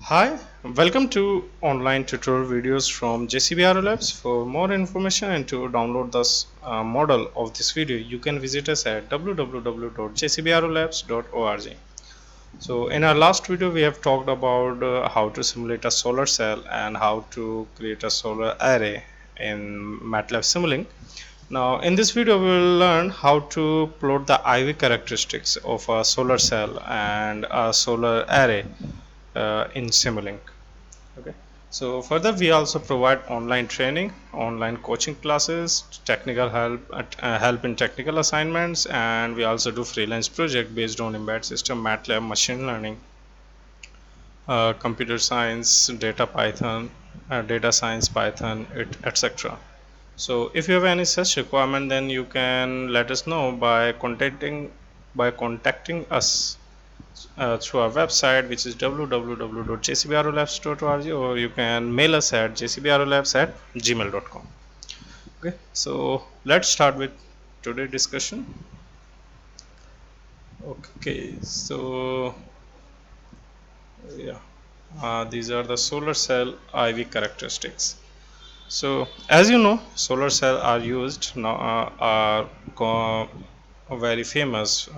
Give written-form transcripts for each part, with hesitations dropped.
Hi, welcome to online tutorial videos from JCBRO Labs. For more information and to download this model of this video, you can visit us at www.jcbrolabs.org. So in our last video, we have talked about how to simulate a solar cell and how to create a solar array in Matlab Simulink. Now in this video, we will learn how to plot the IV characteristics of a solar cell and a solar array in Simulink. Okay, so further we also provide online training, online coaching classes, technical help in technical assignments, and we also do freelance project based on embedded system, Matlab, machine learning, computer science, data science, Python, etc. So if you have any such requirement, then you can let us know by contacting us through our website, which is www.jcbrolabs.org, or you can mail us at jcbrolabs@gmail.com. Okay, so let's start with today's discussion. Okay, so yeah, these are the solar cell IV characteristics. So as you know, solar cell are used now are very famous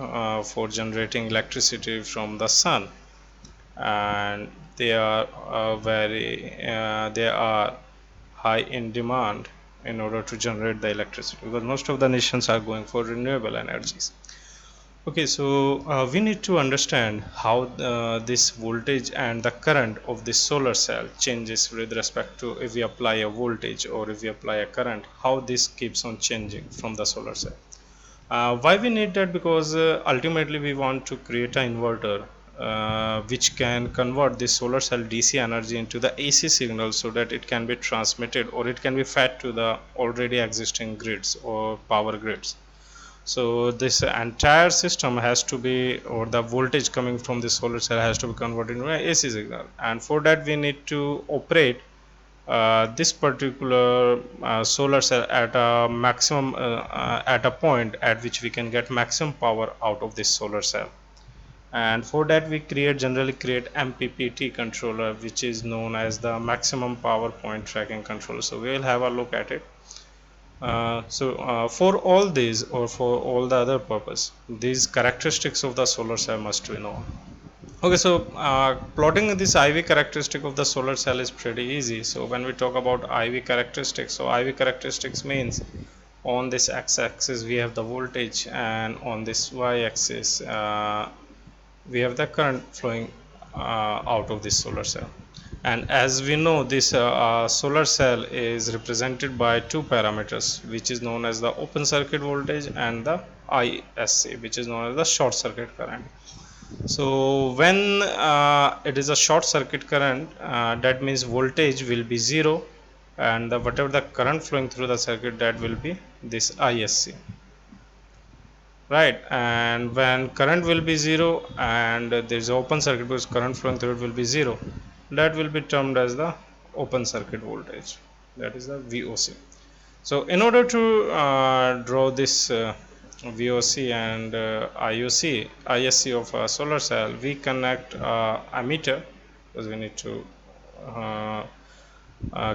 for generating electricity from the sun, and they are high in demand in order to generate the electricity, because most of the nations are going for renewable energies. Okay, so we need to understand how this voltage and the current of this solar cell changes with respect to if we apply a voltage or if we apply a current, how this keeps on changing from the solar cell. Why we need that? Because ultimately we want to create an inverter which can convert this solar cell DC energy into the AC signal, so that it can be transmitted or it can be fed to the already existing grids or power grids. So this entire system has to be, or the voltage coming from the solar cell has to be converted into an AC signal, and for that we need to operate this particular solar cell at a maximum at a point at which we can get maximum power out of this solar cell. And for that we generally create MPPT controller, which is known as the maximum power point tracking controller. So we will have a look at it. For all these, or for all the other purpose, these characteristics of the solar cell must be known. Okay, so plotting this IV characteristic of the solar cell is pretty easy. So when we talk about IV characteristics, so IV characteristics means on this x-axis we have the voltage, and on this y-axis we have the current flowing out of this solar cell. And as we know, this solar cell is represented by two parameters, which is known as the open circuit voltage and the ISC, which is known as the short circuit current. So when it is a short circuit current, that means voltage will be 0, and whatever the current flowing through the circuit, that will be this ISC, right? And when current will be 0 and there is open circuit, because current flowing through it will be 0, that will be termed as the open circuit voltage, that is the VOC. So in order to draw this VOC and ISC of a solar cell, we connect ammeter, because we need to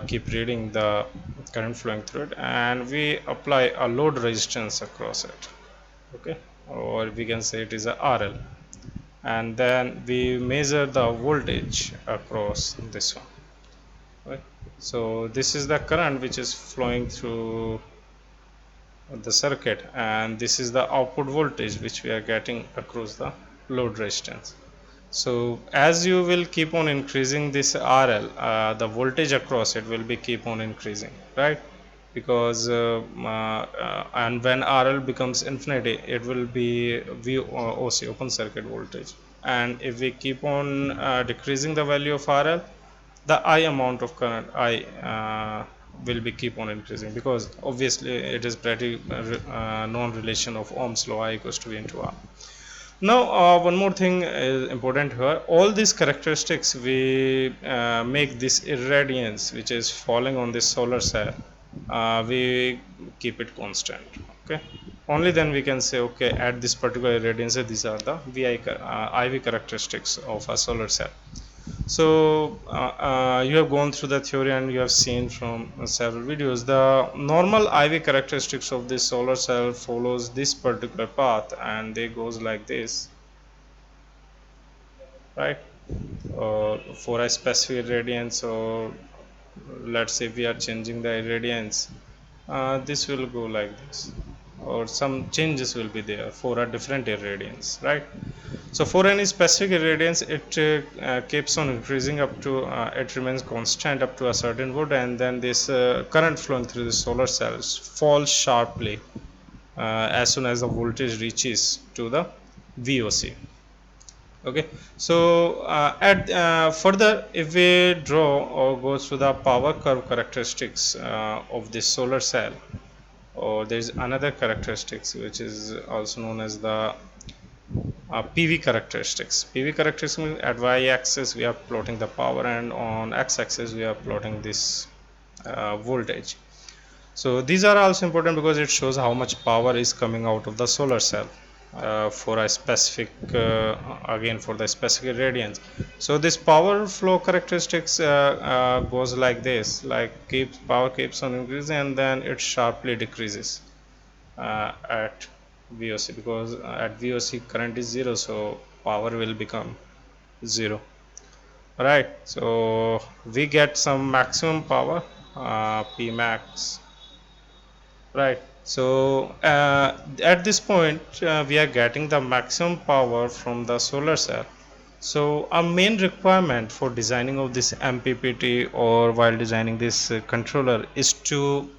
keep reading the current flowing through it, and we apply a load resistance across it. Okay, or we can say it is a RL, and then we measure the voltage across this one. Right, so this is the current which is flowing through the circuit, and this is the output voltage which we are getting across the load resistance. So as you will keep on increasing this RL, the voltage across it will be keep on increasing, right? Because and when RL becomes infinity, it will be VOC, open circuit voltage. And if we keep on decreasing the value of RL, the I amount of current will be keep on increasing, because obviously it is pretty known relation of Ohm's law, I equals to V into R. Now one more thing is important here. All these characteristics we make this irradiance which is falling on this solar cell, we keep it constant. Okay, only then we can say, okay, at this particular irradiance these are the IV characteristics of a solar cell. So you have gone through the theory and you have seen from several videos the normal IV characteristics of this solar cell follows this particular path, and they goes like this, right? For a specific irradiance, or let's say we are changing the irradiance, this will go like this, or some changes will be there for a different irradiance, right? So for any specific irradiance, it keeps on increasing up to it remains constant up to a certain volt, and then this current flowing through the solar cells falls sharply as soon as the voltage reaches to the VOC. Okay, so at further, if we draw or go through the power curve characteristics of this solar cell, or there is another characteristics which is also known as the PV characteristics. PV characteristics means at y-axis we are plotting the power, and on x-axis we are plotting this voltage. So these are also important because it shows how much power is coming out of the solar cell for a specific again for the specific irradiance. So this power flow characteristics goes like this, like power keeps on increasing and then it sharply decreases at VOC, because at VOC current is 0, so power will become 0, right? So we get some maximum power, P max, right? So at this point we are getting the maximum power from the solar cell. So our main requirement for designing of this MPPT, or while designing this controller, is to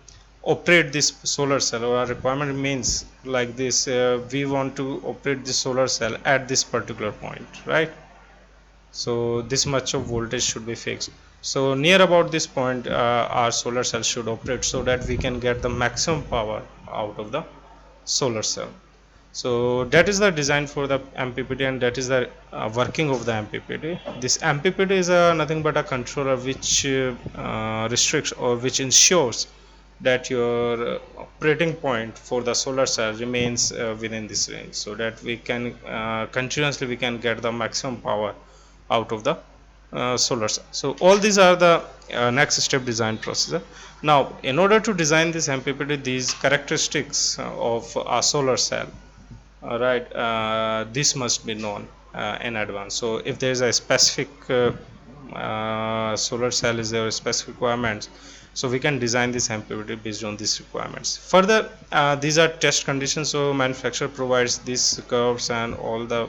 operate this solar cell. Or our requirement means like this, we want to operate the solar cell at this particular point, right? So this much of voltage should be fixed. So near about this point our solar cell should operate, so that we can get the maximum power out of the solar cell. So that is the design for the MPPT, and that is the working of the MPPT. This MPPT is nothing but a controller which restricts or which ensures that your operating point for the solar cell remains within this range, so that we can continuously we can get the maximum power out of the solar cell. So all these are the next step design process. Now in order to design this MPPT, these characteristics of a solar cell, right, this must be known in advance. So if there is a specific solar cell is there specific requirements, so we can design this MPPT based on these requirements. Further, these are test conditions, so manufacturer provides these curves and all the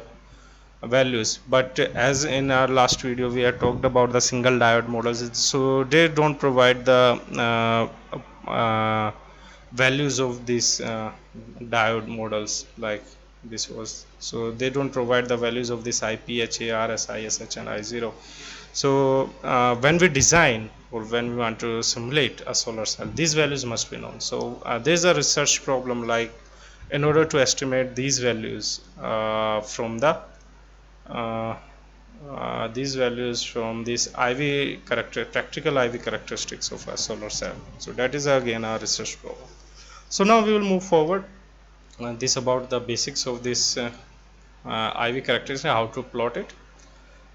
values, but as in our last video we had talked about the single diode models, so they don't provide the values of these diode models like this was. So they don't provide the values of this IP, HAR, SI, SH and I0. So when we design or when we want to simulate a solar cell, these values must be known. So there's a research problem, like in order to estimate these values from the these values from this practical IV characteristics of a solar cell. So that is again our research problem. So now we will move forward. This about the basics of this IV characteristics, how to plot it.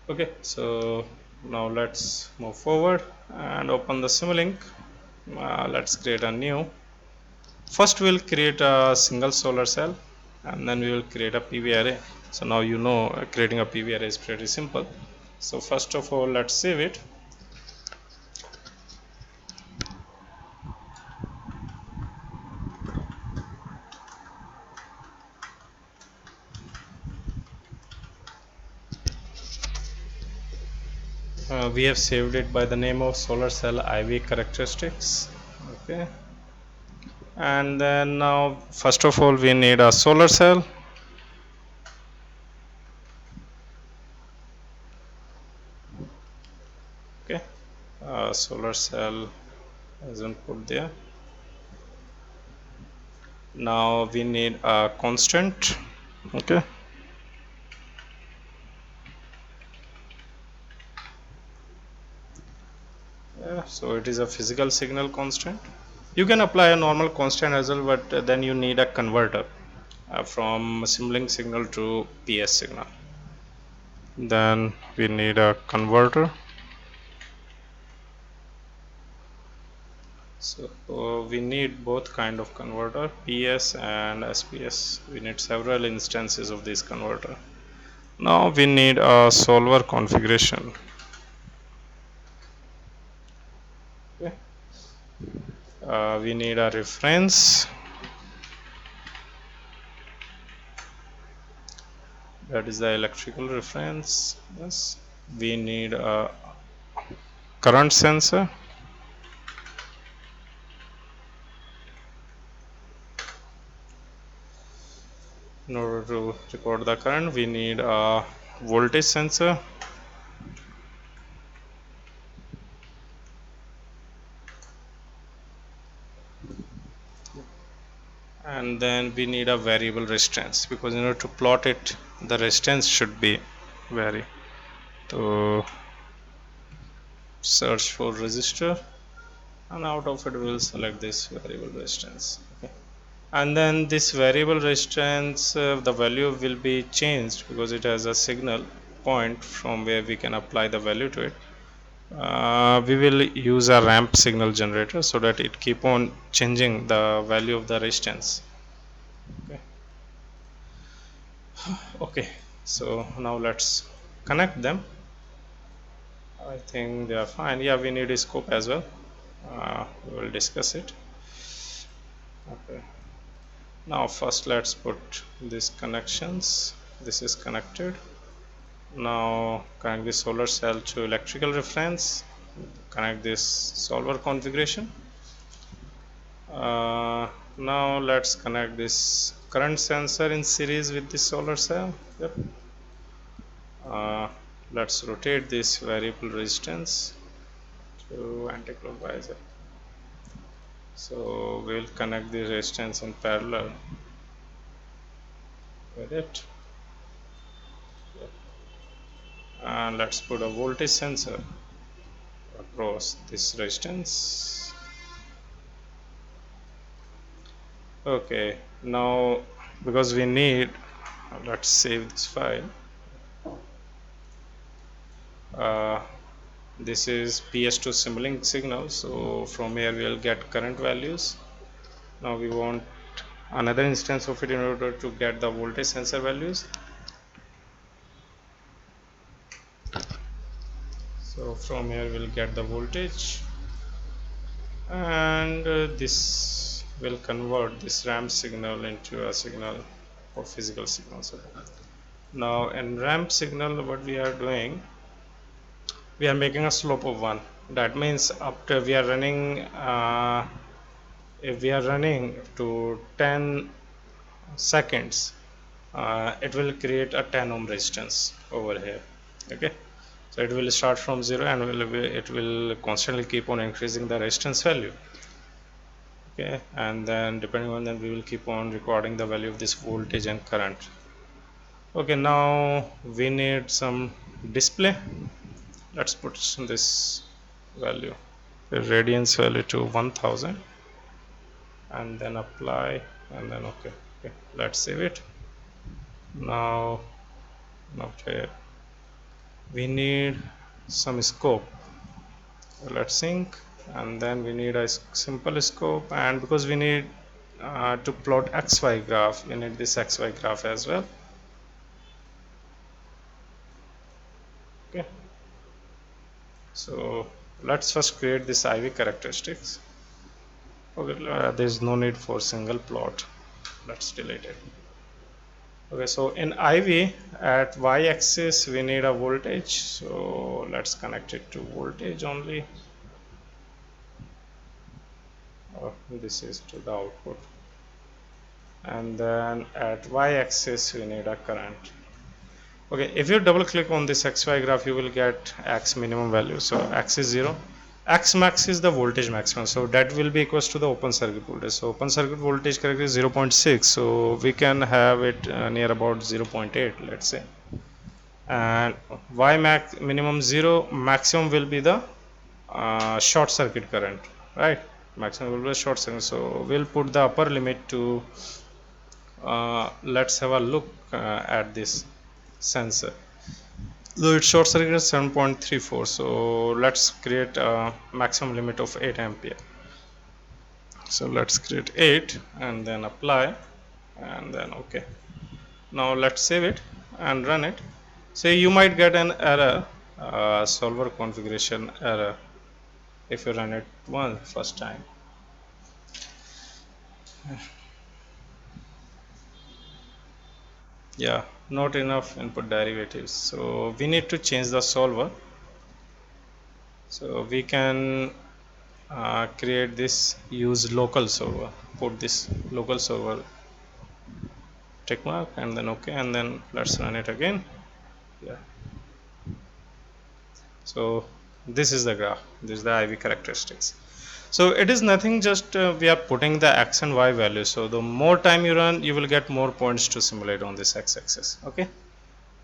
Okay, so now let's move forward and open the Simulink. Let's create a new. First we'll create a single solar cell, and then we will create a PV array. So now you know creating a PV array is pretty simple. So first of all, let's save it. We have saved it by the name of solar cell IV characteristics. Okay, and then now first of all we need a solar cell. Okay, solar cell is input there. Now we need a constant. Okay, yeah, so it is a physical signal constant. You can apply a normal constant as well, but then you need a converter from Simulink signal to PS signal. Then we need a converter. So we need both kind of converter, PS and SPS. We need several instances of this converter. Now we need a solver configuration. Okay. We need a reference, that is the electrical reference. Yes. We need a current sensor. In order to record the current, we need a voltage sensor. And then we need a variable resistance, because in order to plot it, the resistance should be vary. So search for resistor, and out of it we will select this variable resistance. Okay. And then this variable resistance, the value will be changed because it has a signal point from where we can apply the value to it. We will use a ramp signal generator so that it keep on changing the value of the resistance. Okay. Okay, so now let's connect them. I think they are fine. Yeah, we need a scope as well. We will discuss it. Okay. Now first let's put these connections. This is connected. Now connect the solar cell to electrical reference. Connect this solver configuration. Now let's connect this current sensor in series with the solar cell. Yep. Let's rotate this variable resistance to anti-clockwise. So we'll connect the resistance in parallel with it. And let's put a voltage sensor across this resistance. Okay, now because we need, let's save this file. This is PS to Simulink signal, so from here we will get current values. Now we want another instance of it in order to get the voltage sensor values. So from here we'll get the voltage, and this will convert this ramp signal into a signal for physical signal. So now in ramp signal, what we are doing, we are making a slope of 1. That means after we are running, if we are running to 10 seconds, it will create a 10 ohm resistance over here. Okay, so it will start from 0 and it will constantly keep on increasing the resistance value. Okay, and then depending on that we will keep on recording the value of this voltage and current. Okay, now we need some display. Let's put this value, the radiance value, to 1000, and then apply, and then okay, let's save it. Now here we need some scope. Let's sync, and then we need a simple scope, and because we need to plot XY graph, we need this XY graph as well. Okay, so let's first create this IV characteristics. Okay, there is no need for single plot. Let's delete it. Okay, so in IV at y-axis we need a voltage, so let's connect it to voltage only. This is to the output, and then at y-axis we need a current. Okay, if you double click on this XY graph, you will get X minimum value. So X is 0, X max is the voltage maximum, so that will be equals to the open circuit voltage. So open circuit voltage character is 0.6, so we can have it near about 0.8, let's say. And Y max minimum 0, maximum will be the short circuit current, right? Maximum will be short circuit. So we'll put the upper limit to let's have a look at this sensor. though its short circuit is 7.34. So let's create a maximum limit of 8 ampere. So let's create 8 and then apply and then OK. Now let's save it and run it. Say you might get an error, solver configuration error, if you run it first time. Yeah, not enough input derivatives, so we need to change the solver. So we can create this, use local solver, put this local solver check mark and then OK, and then let's run it again. Yeah, so this is the graph, this is the IV characteristics. So it is nothing, just we are putting the x and y values. So the more time you run, you will get more points to simulate on this x-axis. Okay,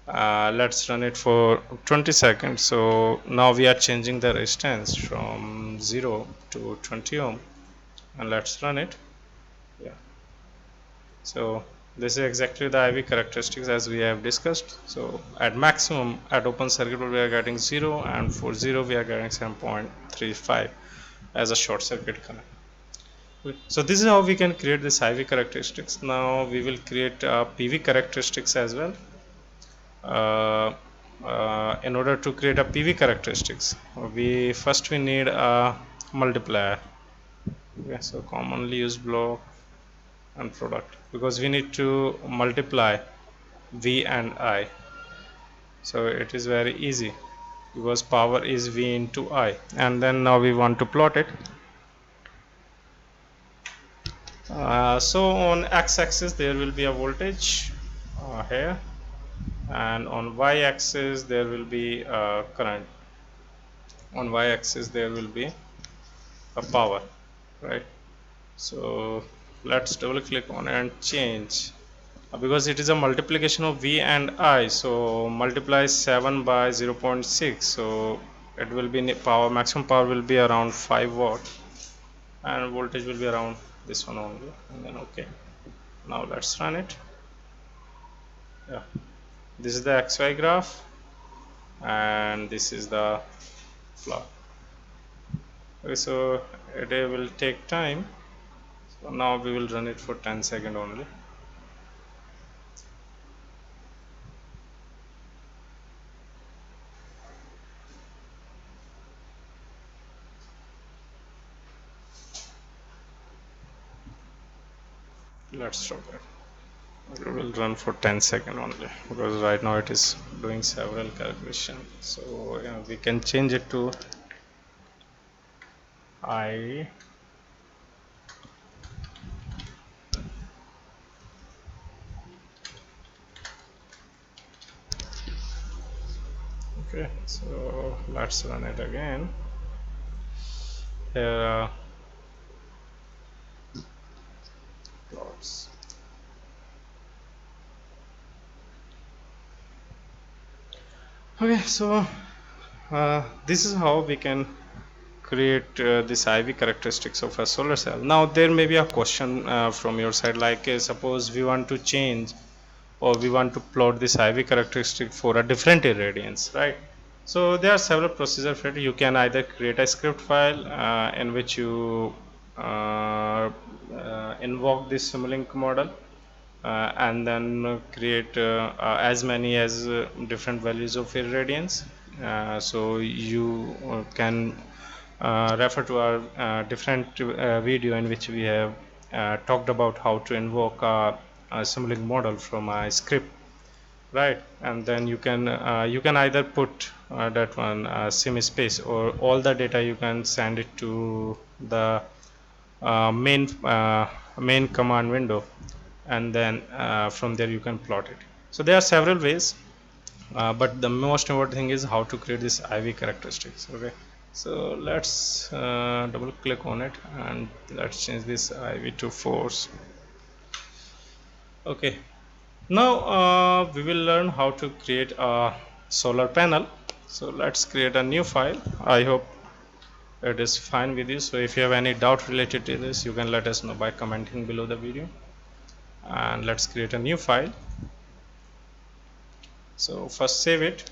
let's run it for 20 seconds. So now we are changing the resistance from 0 to 20 ohm, and let's run it. Yeah, so this is exactly the IV characteristics as we have discussed. So at maximum, at open circuit we are getting 0, and for 0 we are getting 7.35 as a short circuit current. So this is how we can create this IV characteristics. Now we will create PV characteristics as well. In order to create a PV characteristics, we need a multiplier. Okay, so commonly used block and product, because we need to multiply V and I. So it is very easy because power is V into I, and then now we want to plot it. So on x-axis there will be a voltage here, and on y-axis there will be a current. On y-axis there will be a power, right? So let's double click on and change, because it is a multiplication of V and I. So multiply 7 by 0.6, so it will be power, maximum power will be around 5 watt, and voltage will be around this one only, and then OK. Now let's run it. Yeah, this is the XY graph and this is the plot. Okay, so it will take time, so now we will run it for 10 seconds only. Let's stop it. We will run for 10 seconds only, because right now it is doing several calculations. So yeah, we can change it to I. Okay, so let's run it again. Here plots. Okay, so this is how we can create this IV characteristics of a solar cell. Now there may be a question from your side, like suppose we want to change, or we want to plot this IV characteristic for a different irradiance, right? So there are several procedures for it. You can either create a script file in which you invoke this Simulink model, and then create as many as different values of irradiance. So you can refer to our different video in which we have talked about how to invoke a Simulink model from a script, right? And then you can either put that one sim space, or all the data you can send it to the main command window, and then from there you can plot it. So there are several ways, but the most important thing is how to create this IV characteristics. Okay, so let's double click on it and let's change this IV to force. Okay, now we will learn how to create a solar panel. So let's create a new file. I hope it is fine with you. So if you have any doubt related to this, you can let us know by commenting below the video. And let's create a new file. So first save it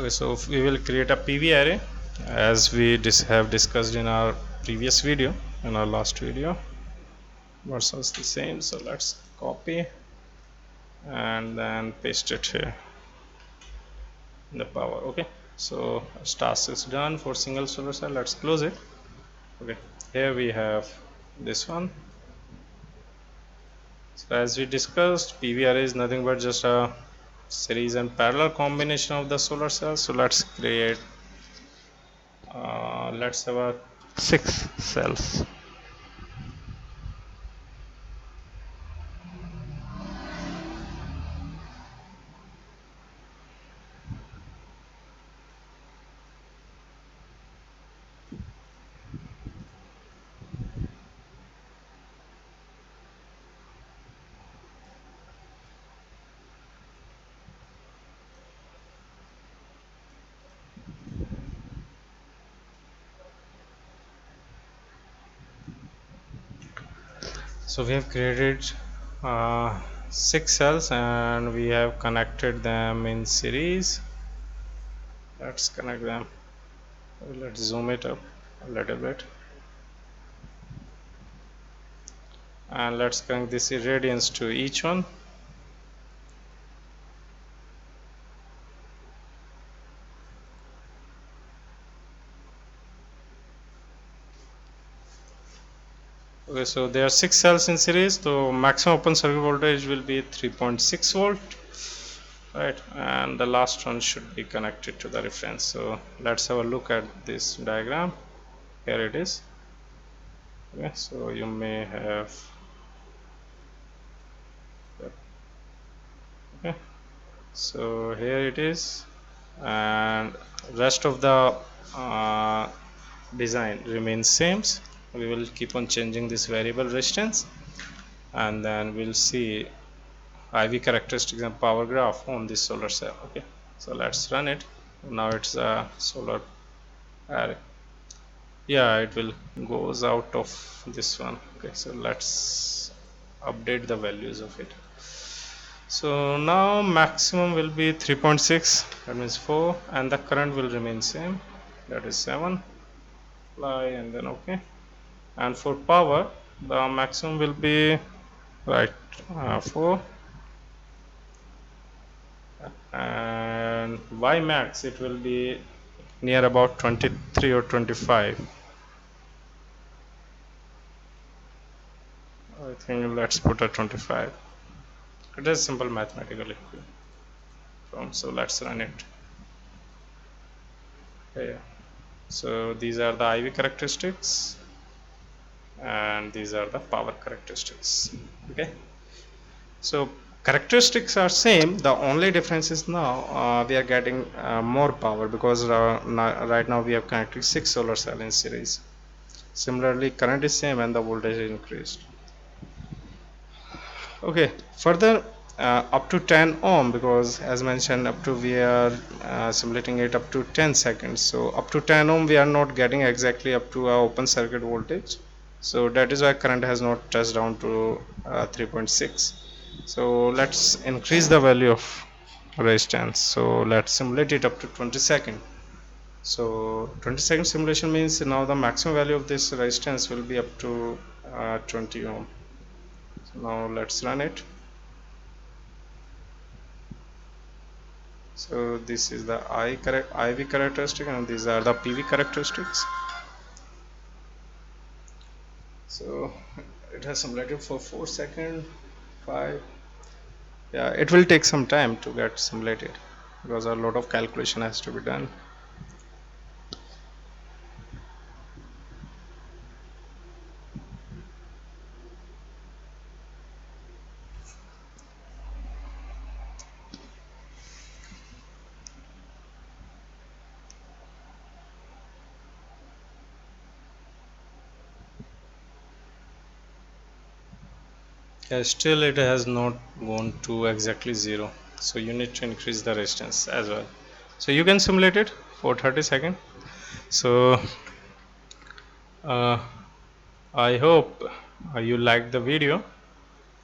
Okay, so we will create a PV array as we have discussed in our previous video, in our last video. Versus the same, so let's copy and then paste it here in the power. Okay, so task is done for single solar cell. Let's close it. Okay, here we have this one. So as we discussed, PV array is nothing but just a series and parallel combination of the solar cells. So let's create let's have a 6 cells. So we have created 6 cells and we have connected them in series. Let's connect them. Let's zoom it up a little bit and let's connect this irradiance to each one. Okay, so there are 6 cells in series, so maximum open circuit voltage will be 3.6 volt, right? And the last one should be connected to the reference. So let's have a look at this diagram. Here it is. Okay, so you may have, okay, so here it is, and rest of the design remains same. We will keep on changing this variable resistance and then we'll see IV characteristics and power graph on this solar cell. Okay, so let's run it. Now it's a solar array. Yeah, it will goes out of this one. Okay, so let's update the values of it. So now maximum will be 3.6, that means 4, and the current will remain same, that is 7. Apply and then okay. And for power, the maximum will be right 4, and Y max it will be near about 23 or 25. I think let's put a 25. It is simple mathematically. So let's run it. Okay. So these are the IV characteristics and these are the power characteristics. Okay, so characteristics are same, the only difference is now we are getting more power because right now we have connected 6 solar cell in series. Similarly current is same and the voltage is increased. Okay, further up to 10 ohm, because as mentioned up to we are simulating it up to 10 seconds, so up to 10 ohm we are not getting exactly up to our open circuit voltage, so that is why current has not touched down to 3.6. so let's increase the value of resistance. So let's simulate it up to 20 seconds. So 20-second simulation means now the maximum value of this resistance will be up to 20 ohm. So now let's run it. So this is the IV characteristic and these are the PV characteristics. So it has simulated for 4 seconds, 5. Yeah, it will take some time to get simulated because a lot of calculation has to be done. Yeah, still it has not gone to exactly 0, so you need to increase the resistance as well. So you can simulate it for 30 seconds. So I hope you liked the video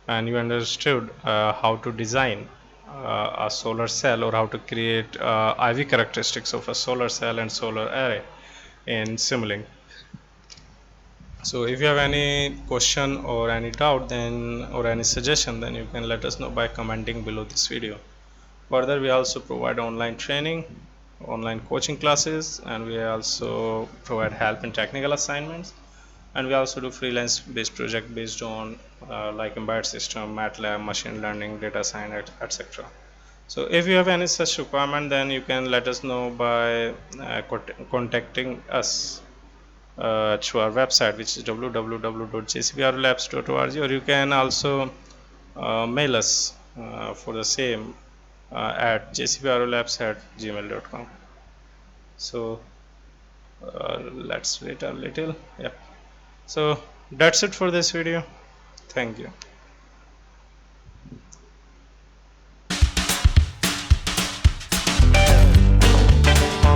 and you understood how to design a solar cell, or how to create IV characteristics of a solar cell and solar array in Simulink. So if you have any question or any doubt, then or any suggestion, then you can let us know by commenting below this video. Further, we also provide online training, online coaching classes, and we also provide help in technical assignments, and we also do freelance based project based on like embedded system, Matlab, machine learning, data science, etc. So if you have any such requirement, then you can let us know by contacting us through our website, which is www.jcbrlabs.org, or you can also mail us for the same at jcbrlabs@gmail.com. So let's wait a little. Yeah, so that's it for this video. Thank you.